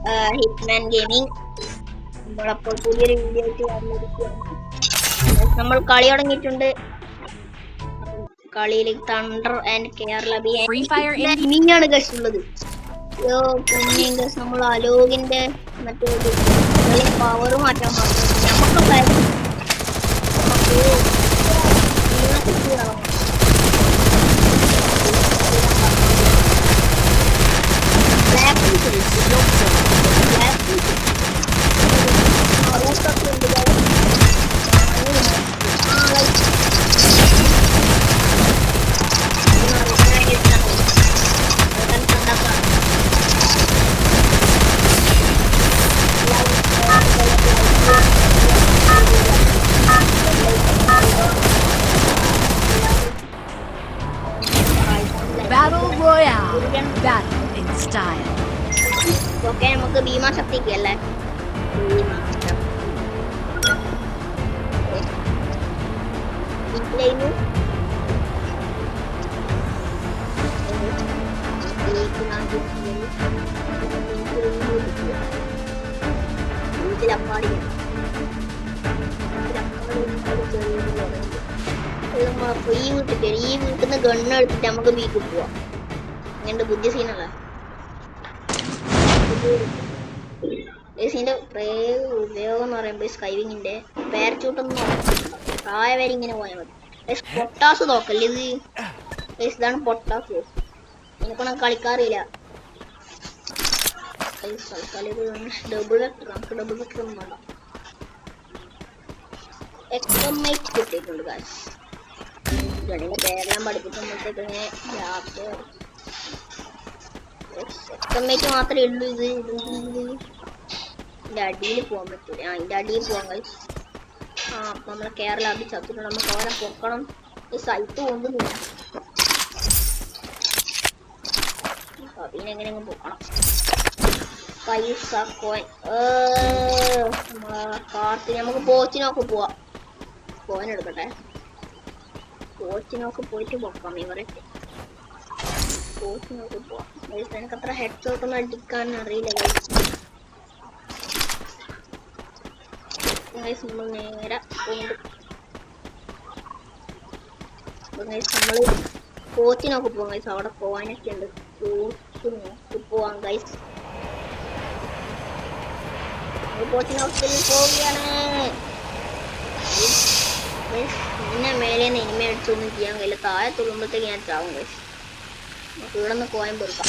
Hitman gaming. നമ്മളപ്പോൾ പുതിയൊരു video ആയിട്ട് വന്നിരിക്കുകയാണ്. നമ്മൾ കളി തുടങ്ങിയിട്ടുണ്ട്. കളിയിൽ തണ്ടർ ആൻഡ് കേരള മീനാണ് ഗസ് ഉള്ളത്. നമ്മൾ അലോകിന്റെ മറ്റേ പവർ മാറ്റാൻ മാത്രം Battle Royale. Battle in style. Okay, നമുക്ക് ഭീമാശക്തിക്ക് അല്ലേ? ഈ വീട്ടിൽ നിന്ന് ഗണ്ണ് എടുത്തിട്ട് നമുക്ക് ബീക്ക് പോവാം. ഇങ്ങനത്തെ ബുദ്ധി സീനല്ല. ഇതിന്റെ ഉപയോഗം എന്ന് പറയുമ്പോൾ സ്കൈവിങ്ങിന്റെ പാരച്യൂട്ടൊന്നും താഴെ വരെ ഇങ്ങനെ പോയാൽ മതി. പൊട്ടാസ് നോക്കല്ലേ ഇത്. ഇതാണ് പൊട്ടാസ്. എനിക്കൊന്നും കളിക്കാറില്ല. ഡബിൾ വെക്ടർ, നമുക്ക് ഡബിൾ വെക്ടർ ഒന്നും വേണ്ട. എക്സ്ട്രമേറ്റ് കിട്ടിയിട്ടുണ്ട് ഗായ്സ്. ഗണ്ണിന്റെ പേരെല്ലാം പഠിപ്പിക്കുമ്പോഴത്തേക്ക് ഇങ്ങനെ എക്സ്ട്രമേറ്റ് മാത്രമേ ഉള്ളൂ. ഇതിന്റെ അടിയിൽ പോകാൻ പറ്റൂല. ഇതിന്റെ അടിയിൽ പോകാൻ ഗായ്സ്. അപ്പൊ നമ്മളെ കേരള അടി ചത്തിട്ടുണ്ട്. നമുക്ക് അവരെ പൊക്കണം. ഈ സൈറ്റ് കൊണ്ടുപോകും. അതിനെങ്ങനെ പൊക്കണം? പൈസ കോയിൻ കാർട്ടിന് നമുക്ക് പോച്ചിനൊക്കെ പോവാം. കോയിൻ എടുക്കട്ടെ. പോച്ചിനൊക്കെ പോയിട്ട് പൊക്കാം. ഇവരൊക്കെ പോച്ചിനൊക്കെ പോവാം. എനിക്ക് അത്ര ഹെഡ് ഷോട്ടൊന്നും അടിക്കാൻ അറിയില്ല. നമ്മൾ നേരെ നമ്മള് പോച്ചിനൊക്കെ പോവാം ഗൈസ്. അവിടെ പോവാനൊക്കെ ഉണ്ട്. പോവാം ഗൈസ്. പോച്ചിനൊക്കെ പോവുകയാണ്. പിന്നെ മേലെ നിന്ന് ഇനിമ അടിച്ചൊന്നും ചെയ്യാൻ കഴിയില്ല. താഴെ തുള്ളുമ്പോഴത്തേക്ക് ഞാൻ ചാവും ഗൈസ്. നമുക്ക് ഇവിടെ നിന്ന് കോയം പൊറുക്കാം.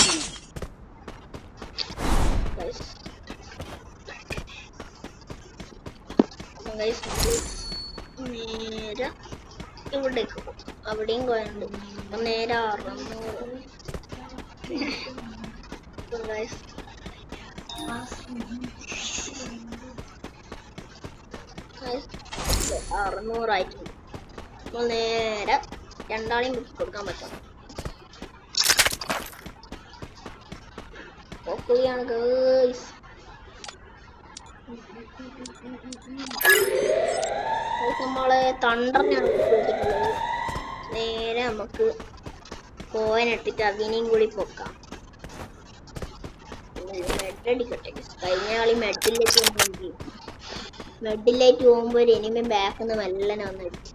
നേരെ ഇവിടേക്ക് പോകും. അവിടെയും കോയുണ്ട്. അപ്പൊ നേരെ 600 ആയിട്ടുണ്ട്. അപ്പോൾ നേരെ രണ്ടാളെയും കൊടുക്കാൻ പറ്റും. ഓക്കെയാണ് ഗൈസ്. നമ്മള് തണ്ടറിനാണ് കൊടുത്തിട്ടുള്ളത്. നേരെ നമുക്ക് കോയിൻ ഇട്ടിട്ട് അതിനെയും കൂടി പൊക്കാം. മെഡടിക്കട്ടെ. കഴിഞ്ഞ കളി മെഡിലേക്ക് പോകുമ്പോ ഒരു എനിമി ബാക്ക് നിന്ന് മെല്ലനെ വന്ന് അടിച്ചു.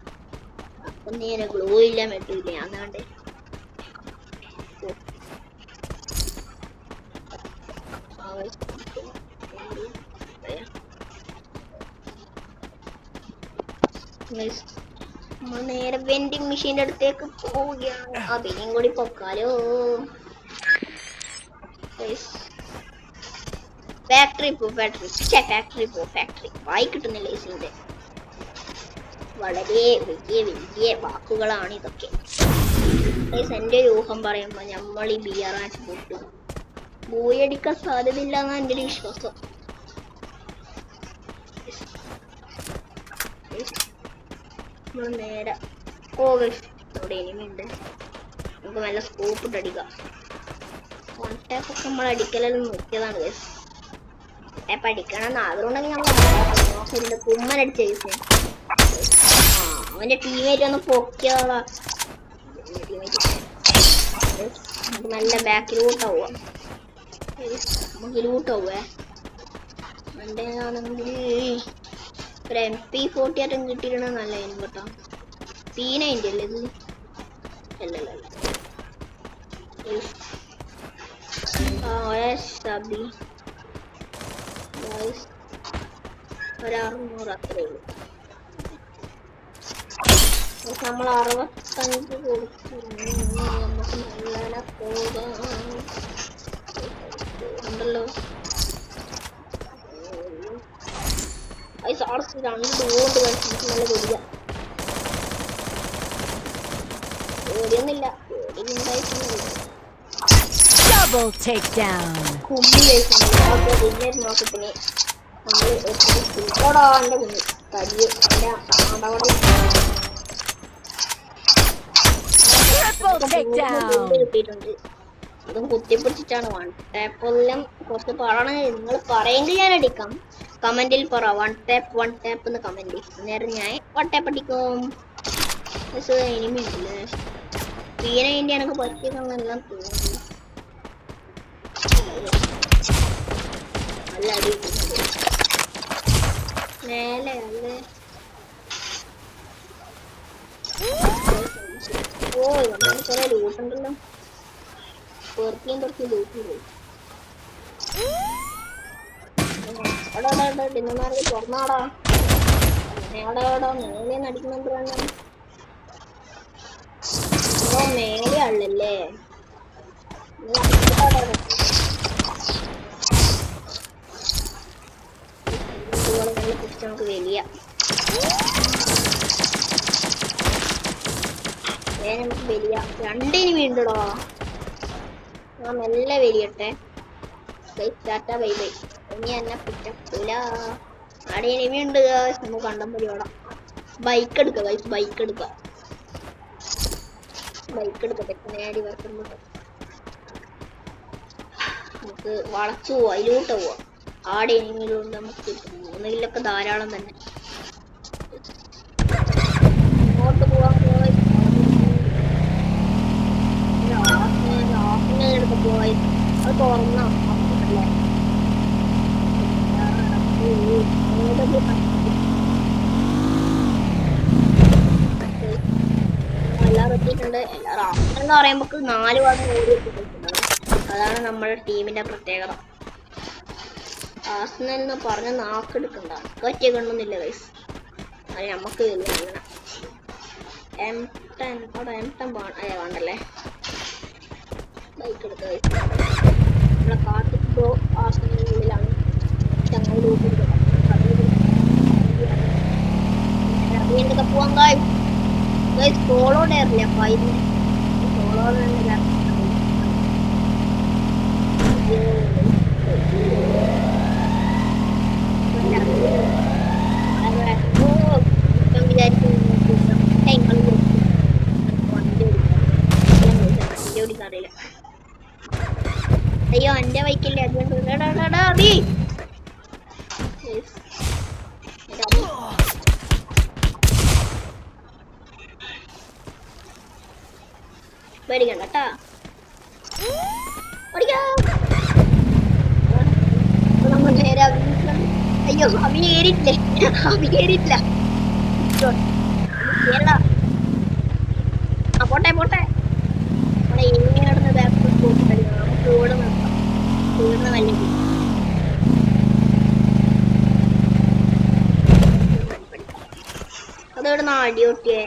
അപ്പൊ ഞാൻ ഗ്ലൂ ഇല്ല, മെഡില്ല. അന്നാണ്ട് നേരെ വെൻഡിങ് മെഷീന്റെ അടുത്തേക്ക് പോവുകയാണ്. അതിനെയും കൂടി പൊക്കാലോ. ഫാക്ടറി വായി കിട്ടുന്നില്ല. ഇതിന്റെ വളരെ വലിയ വലിയ വാക്കുകളാണ് ഇതൊക്കെ. എന്റെ യൂഹം പറയുമ്പോ നമ്മൾ ഈ ബിയറാച്ച് പൊട്ടും. ബൂയടിക്കാൻ സാധ്യതയില്ല എന്നാണ് എന്റെ ഒരു വിശ്വാസം. നേരെ ഇവിടെ ഇനിയുണ്ട്. നമുക്ക് നല്ല സ്കോപ്പ് ഇട്ട് അടിക്കാം. വൺ ടാപ്പൊക്കെ നമ്മൾ അടിക്കലെല്ലാം നോക്കിയതാണ് ഗൈസ്. ടാപ്പ് അടിക്കണം ആഗ്രഹം ഉണ്ടെങ്കിൽ നമ്മൾ കുമ്മനടിച്ച ഗൈസ്. അവന്റെ ടീമേറ്റ് ഒന്ന് പൊക്കിയോളാ. നമുക്ക് നല്ല ബാക്കിലോട്ട് ആവുക. നമുക്ക് ലൂട്ട് ആവുക. എൻ്റെ ആണെങ്കിൽ ഒരു MP40 ആയിട്ടും കിട്ടിയിട്ടാണ് നല്ലതായിരുന്നു കേട്ടോ. P90 അല്ലേ ഇത്? അല്ലല്ല ഷബി ഒരു 600 അത്രേ ഉള്ളൂ. നമ്മൾ 65 കൊടുത്തു. നമുക്ക് നല്ല പോകാം ഉണ്ടല്ലോ. സാർസ് 2 കൊണ്ട് നമുക്ക് നല്ല കൊടിയ ഓടിയൊന്നുമില്ല. Double takedown. കുമ്പി കഴിക്കുന്നില്ല നോക്കത്തിന് നമ്മള് ഓടാ എന്റെ കുഞ്ഞ് കരിയ എന്റെ അടവട കിട്ടിയിട്ടുണ്ട്. അതും കുത്തിപ്പിടിച്ചിട്ടാണ് വൺ ടാപ്പെല്ലാം കുറച്ച് പാടാണ്. നിങ്ങൾ പറയുമെങ്കിൽ ഞാൻ അടിക്കാം. കമന്റിൽ പറ വൺ ടാപ്പ് എന്ന് കമന്റ്. നേരം ഞാൻ വൺ ടാപ്പ് അടിക്കും. ഇനിമി ഉണ്ടല്ലേ P90 എനിക്ക് പറ്റിയതെന്നെല്ലാം തോന്നുന്നു. നല്ല അടി മേലെ അല്ലേ. ഓ ഇവിടെ കുറെ ലൂട്ടുണ്ടല്ലോ. കുറച്ച് ലൂട്ട് പോയി. ഡിന്നമാർക്ക് തുറന്നാടാ. മേടാടാ മേലെന്ന് അടിക്കുന്നുണ്ട്. ഓ മേലെ ആളല്ലേ. നമുക്ക് വലിയ നമുക്ക് വലിയ 2 ഇനിമി ഉണ്ടോ. ഞാൻ മെല്ലെ വലിയട്ടെ. Tata bye bye. ഇനി എന്നെ പിറ്റൂല. അവിടെ ഇനിമി ഉണ്ട്. നമുക്ക് കണ്ടം പരിപാടാ. ബൈക്ക് എടുക്കാം. ബൈക്ക് എടുക്കട്ടെ. നേടി വെക്കുമ്പോ നമുക്ക് വളച്ചു പോവാ. അതിലോട്ട് പോവാ. ആടെ ഇനിമിയിലുണ്ട്. നമുക്ക് 3 കില്ലൊക്കെ ധാരാളം തന്നെ. ഇങ്ങോട്ട് പോവാൻ പോയി എടുത്ത് പോയി. അത് തുറന്നോ അല്ലേ. എല്ലാവരും എത്തിയിട്ടുണ്ട്. എല്ലാവരും എന്ന് പറയുമ്പോ 4 ഭാഗം ഓടി എത്തിയിട്ടുണ്ട്. അതാണ് നമ്മുടെ ടീമിന്റെ പ്രത്യേകത. ആസ്നൽ എന്ന് പറഞ്ഞ നാക്കെടുക്കണ്ട. ഒറ്റ കണ്ണൊന്നുമില്ല ഗൈസ്. അത് നമുക്ക് അങ്ങനെ M10 അവിടെ M10 വേണ്ടല്ലേ. ബൈക്ക് എടുക്കുക. നമ്മളെ കാത്തിപ്പോ ആസ്നലിനുള്ളിലാണ്. ചങ്ങായി എന്തൊക്കെ പോവാൻ ഗൈസ്. സോളോ ഡയറില്ല. 5 സോളോ അയ്യോ എന്റെ ബൈക്കില്ലേ. പേടിക്കണ്ട കേട്ടാ. അയ്യോ അവിയേറിട്ടില്ല. പോട്ടെ നമ്മളെ എങ്ങനെ നടന്ന് ബാക്ക് പോയിട്ടടിക്കണം. നമുക്ക് ഇവിടെ നിർത്താം. ഇവിടെ നല്ല അതെവിടുന്നാ അടിയൊട്ടിയേ.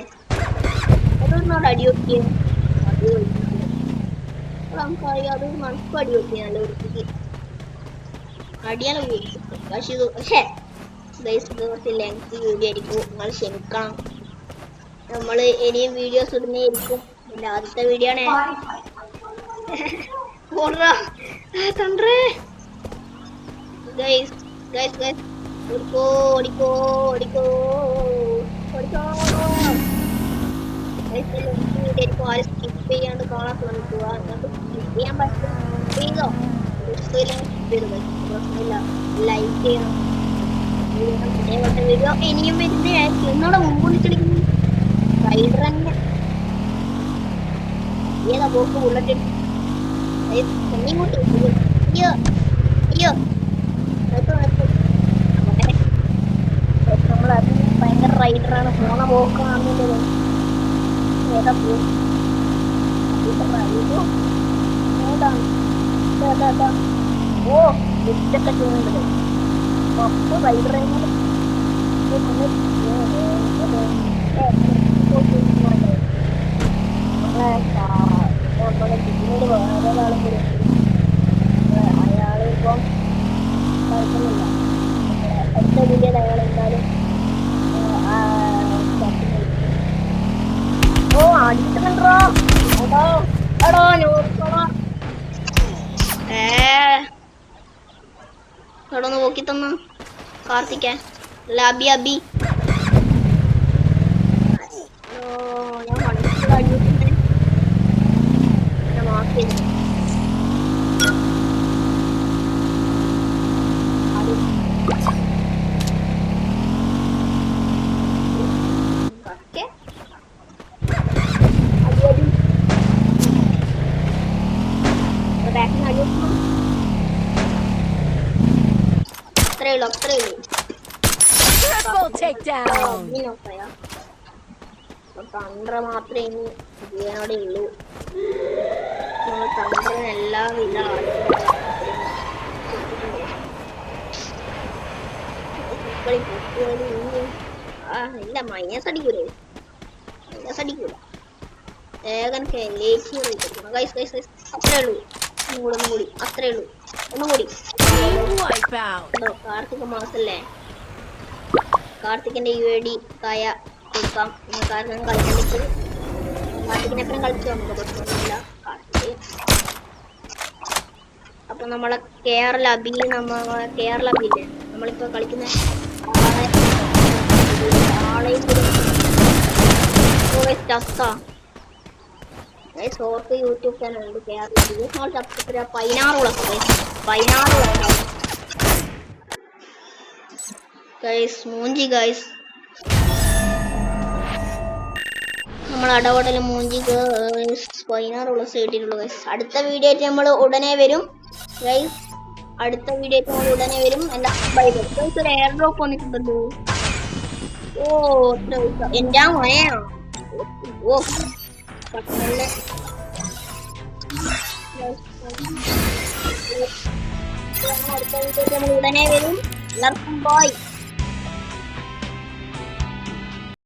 നമുക്കറിയാം. അത് നമുക്ക് അടിയൊട്ടിയ നല്ല വൃത്തിക്ക് അടിയാലും പക്ഷെ ഇത് കുറച്ച് ലെങ്ത് വീഡിയോ ആയിരിക്കും. നിങ്ങൾ ക്ഷമിക്കണം. നമ്മൾ ഇനിയും വീഡിയോസ് ഇടുന്നതായിരിക്കും. പിന്നെ ആദ്യത്തെ വീഡിയോ ആണ്. ഓടിക്കോ. ആരും സ്കിപ്പ് ചെയ്യാണ്ട് കാണാൻ ശ്രമിക്കുക. സ്കിപ്പ് ചെയ്യാൻ പറ്റും ചെയ്തോ. ലൈക്ക് ചെയ്യണം. വീഡിയോ ഇനിയും വരുന്നതായിരിക്കും. എന്നോട് മുമ്പ് വിളിച്ചിരിക്കുന്നു റൈഡർ തന്നെ. ഏതാ പോക്ക് ബുള്ളറ്റ് ഇങ്ങോട്ട്. അയ്യോ റൈഡറാണ് പോണ പോക്കാണെന്നുള്ളത് ഏതാ പോ ഏതാണ് ഓ ലിഫ്റ്റൊക്കെ ചെയ്യുന്നുണ്ട് പത്ത് റൈഡറെ നമ്മുടെ പിന്നീട് വേറെ ഒരാളും കൂടി അയാളിപ്പം കുഴപ്പമൊന്നുമില്ല അടുത്ത വീഡിയോയിൽ അയാൾ എന്തായാലും ഓ അടിക്കുന്നുണ്ടോ എടോ എടോ നോക്കണോ എടോ നോക്കി തന്നു കാർത്തിക്കാൻ അല്ല അബി അബി ഞാൻ മണിക്കൂർ അടിയിട്ടുണ്ട് ഞാൻ മാർക്ക് ചെയ്തു Triple takedown. തന്ത്ര മാത്രമേ ഇനി ചെയ്യാനോടെ ഉള്ളൂ തന്ത്രന് എല്ലാവിധ ഇല്ല മൈനസ് അടിക്കൂലേ വേഗം അത്രേ ഉള്ളൂ ഒന്നും കൂടി അത്രേ ഉള്ളൂ ഒന്നും കൂടി കാർത്തിക മാസല്ലേ കാർത്തിക്കിന്റെ UAD കായ കൊടുക്കാം കാരണം കളിക്കാൻ കാർത്തിക്കിനെപ്പുറം കളിച്ചു നമുക്ക് പ്രശ്നമൊന്നുമില്ല കാർത്തിക് അപ്പൊ നമ്മളെ കേരള അബിയില്ലേ നമ്മളിപ്പോ കളിക്കുന്ന ആളെയും സോർക്ക് യൂട്യൂബ് ചാനൽ ഉണ്ട് കേരള 16 മൂഞ്ചി ഗൈസ് നമ്മൾ അടവടല് മൂഞ്ചി 16 സൈഡിലുള്ള ഗൈസ് അടുത്ത വീഡിയോ ആയിട്ട് നമ്മൾ ഉടനെ വരും ഗൈസ് എന്താ ബൈ ബൈ ഒരു എയർ ഡ്രോപ്പ് വന്നിട്ടുണ്ടല്ലോ ഓ എൻ്റെ മോനെയാണോ ഓ പട്ടണല്ലേ അടുത്ത വീഡിയോ നമ്മൾ ഉടനെ വരും എല്ലാവർക്കും ബൈ